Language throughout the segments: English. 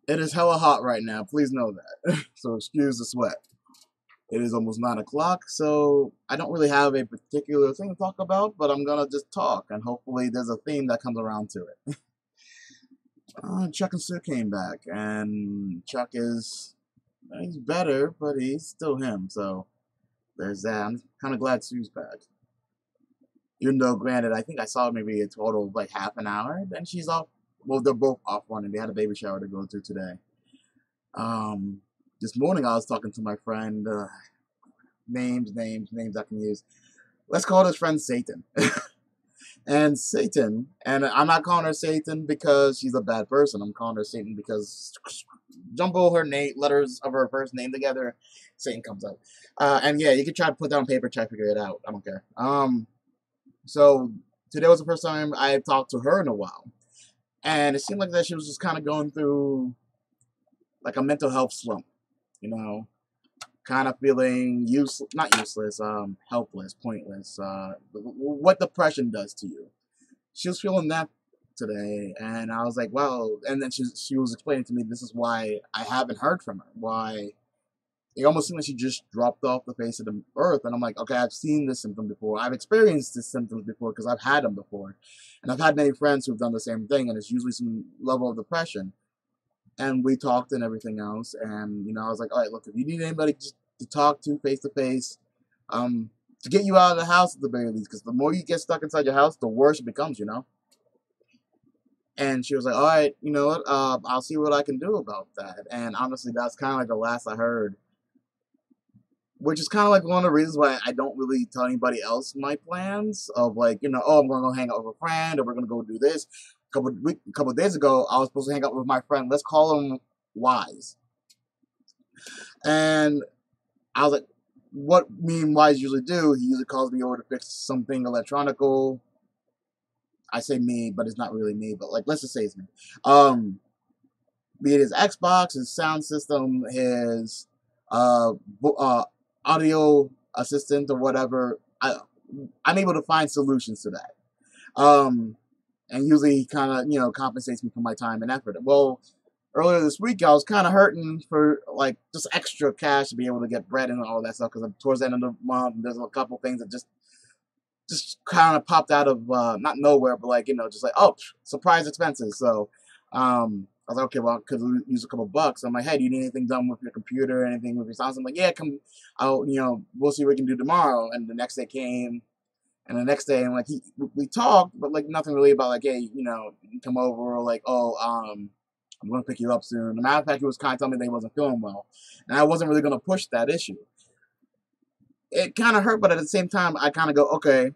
It is hella hot right now. Please know that. So excuse the sweat. It is almost 9 o'clock, so I don't really have a particular thing to talk about, but I'm gonna just talk, and hopefully there's a theme that comes around to it. Chuck and Sue came back, and Chuck he's better, but he's still him. So there's that. I'm kind of glad Sue's back. Even though, granted, I think I saw maybe a total of like half an hour. Then she's off. Well, they're both off running. They had a baby shower to go to today. Um, this morning I was talking to my friend. Names I can use. Let's call this friend Satan. And Satan, and I'm not calling her Satan because she's a bad person. I'm calling her Satan because jumble her letters of her first name together, Satan comes out. And yeah, you can try to put that on paper, try to figure it out. I don't care. So today was the first time I talked to her in a while, and it seemed like that she was just kind of going through like a mental health slump, you know, kind of feeling not useless, helpless, pointless. What depression does to you. She was feeling that today, and I was like, well, and then she was explaining to me this is why I haven't heard from her. Why it almost seemed like she just dropped off the face of the earth. And I'm like, okay, I've seen this symptom before. I've experienced this symptoms before because I've had them before. And I've had many friends who've done the same thing, and it's usually some level of depression. And we talked and everything else. And, I was like, all right, look, if you need anybody to talk to face, to get you out of the house at the very least, because the more you get stuck inside your house, the worse it becomes. And she was like, all right, you know what, I'll see what I can do about that. And honestly, that's kind of like the last I heard, which is kind of like one of the reasons why I don't really tell anybody else my plans of like, oh, I'm going to go hang out with a friend or we're going to go do this. A couple of days ago, I was supposed to hang out with my friend. Let's call him Wise. And I was like, what me and Wise usually do, he usually calls me over to fix something electronical. I say me, but it's not really me, but like, let's just say it's me. Be it his Xbox, his sound system, his audio assistant or whatever. I'm able to find solutions to that. And usually he kind of, compensates me for my time and effort. Well, earlier this week, I was kind of hurting for like just extra cash to be able to get bread and all that stuff because towards the end of the month, there's a couple things that just kind of popped out of not nowhere, but like just like, oh, surprise expenses. So I was like, okay, well, could use a couple bucks. I'm like, hey, do you need anything done with your computer, anything with your sounds? I'm like, yeah, come, we'll see what we can do tomorrow. And the next day came, and the next day, and like we talked, but like nothing really about like, hey, come over, or like, oh, I'm gonna pick you up soon. The matter of fact, he was kind of telling me that he wasn't feeling well, and I wasn't really gonna push that issue. It kind of hurt, but at the same time, I kind of go, okay,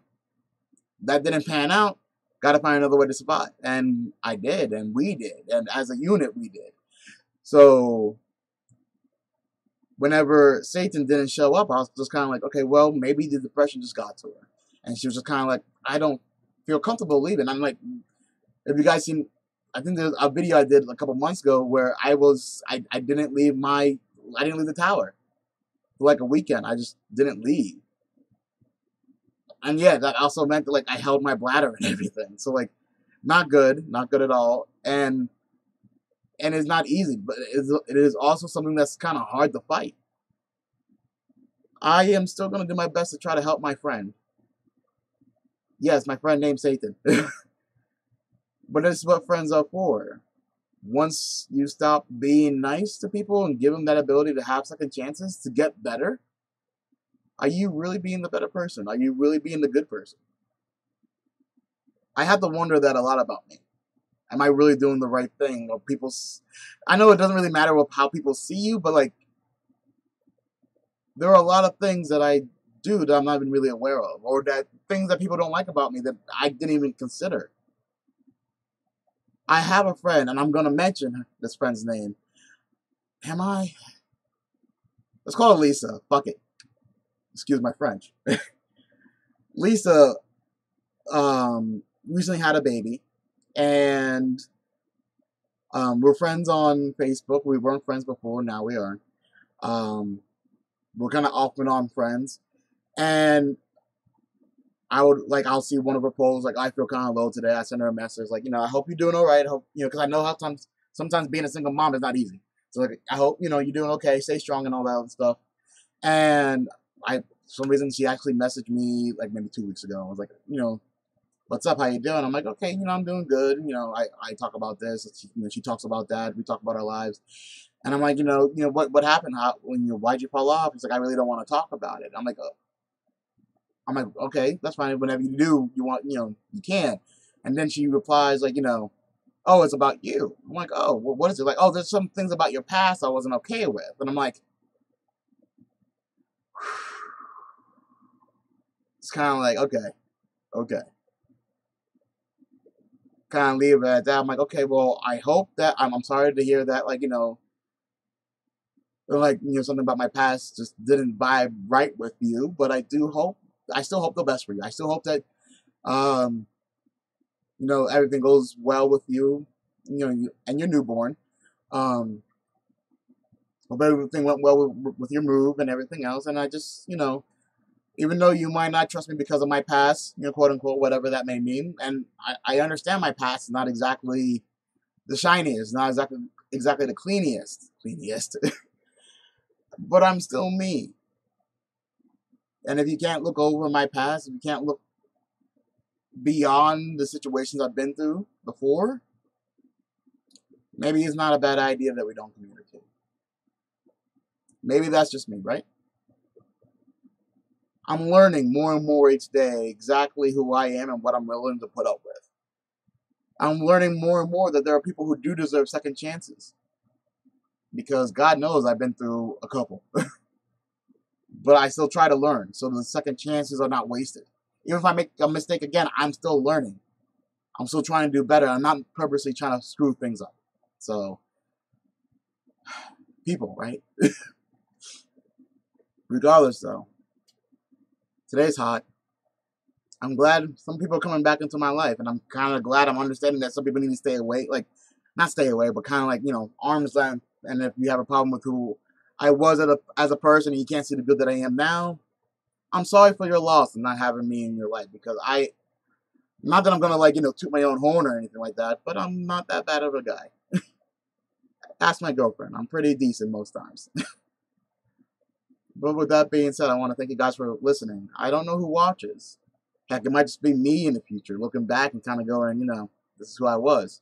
that didn't pan out. Got to find another way to survive, and I did, and we did, and as a unit, we did. So whenever Satan didn't show up, I was just kind of like, okay, well, maybe the depression just got to her, and she was just kind of like, I don't feel comfortable leaving. I'm like, if you guys seen, I think there's a video I did a couple months ago where I didn't leave the tower for like a weekend. I just didn't leave. And yeah, that also meant that like I held my bladder and everything. So like, not good at all. And it's not easy, but it is also something that's kind of hard to fight. I am still gonna do my best to try to help my friend. Yes, my friend named Satan. But this is what friends are for. Once you stop being nice to people and give them that ability to have second chances to get better, are you really being the better person? Are you really being the good person? I have to wonder that a lot about me. Am I really doing the right thing? Or I know it doesn't really matter how people see you, but like, there are a lot of things that I do that I'm not even really aware of, or that things that people don't like about me that I didn't even consider. I have a friend, and I'm going to mention this friend's name. Am I? Let's call her Lisa. Fuck it. Excuse my French. Lisa recently had a baby, and we're friends on Facebook. We weren't friends before, now we are. We're kind of off and on friends, and I'll see one of her posts, like, I feel kind of low today. I send her a message, like, I hope you're doing all right. I hope, because I know how sometimes being a single mom is not easy. So like, I hope you're doing okay, stay strong, and all that other stuff. And I, for some reason, she actually messaged me like maybe 2 weeks ago. I was like, what's up? How you doing? I'm like, okay, I'm doing good. I talk about this. She talks about that. We talk about our lives. And I'm like, what happened? Why'd you fall off? It's like, I really don't want to talk about it. I'm like, okay, that's fine. Whenever you do, you want, you can. And then she replies like, oh, it's about you. I'm like, oh, well, what is it? Like, oh, there's some things about your past I wasn't okay with. And I'm like, it's kind of like, okay. Kind of leave it at that. I'm like, okay, well, I hope that I'm sorry to hear that, like, something about my past just didn't vibe right with you, but I still hope the best for you. I still hope that, um, everything goes well with you, and your newborn. Um, Hope everything went well with your move and everything else. And I just, even though you might not trust me because of my past, quote unquote, whatever that may mean, and I understand my past is not exactly the shiniest, not exactly the cleanest, but I'm still me. And if you can't look over my past, if you can't look beyond the situations I've been through before, maybe it's not a bad idea that we don't communicate. Maybe that's just me, right? I'm learning more and more each day exactly who I am and what I'm willing to put up with. I'm learning more and more that there are people who do deserve second chances. Because God knows I've been through a couple. But I still try to learn so the second chances are not wasted. Even if I make a mistake again, I'm still learning. I'm still trying to do better. I'm not purposely trying to screw things up. So, people, right? Regardless, though, today's hot. I'm glad some people are coming back into my life, and I'm kind of glad I'm understanding that some people need to stay away. Like, not stay away, but kind of like, arm's length. And if you have a problem with who I was as a person and you can't see the good that I am now, I'm sorry for your loss and not having me in your life, because not that I'm gonna like, toot my own horn or anything like that, but I'm not that bad of a guy. Ask my girlfriend. I'm pretty decent most times. But with that being said, I want to thank you guys for listening. I don't know who watches. Heck, it might just be me in the future looking back and kind of going, this is who I was.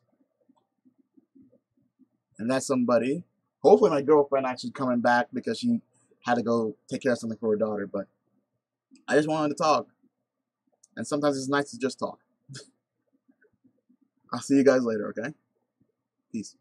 And that's somebody. Hopefully my girlfriend actually coming back because she had to go take care of something for her daughter. But I just wanted to talk. And sometimes it's nice to just talk. I'll see you guys later, okay? Peace.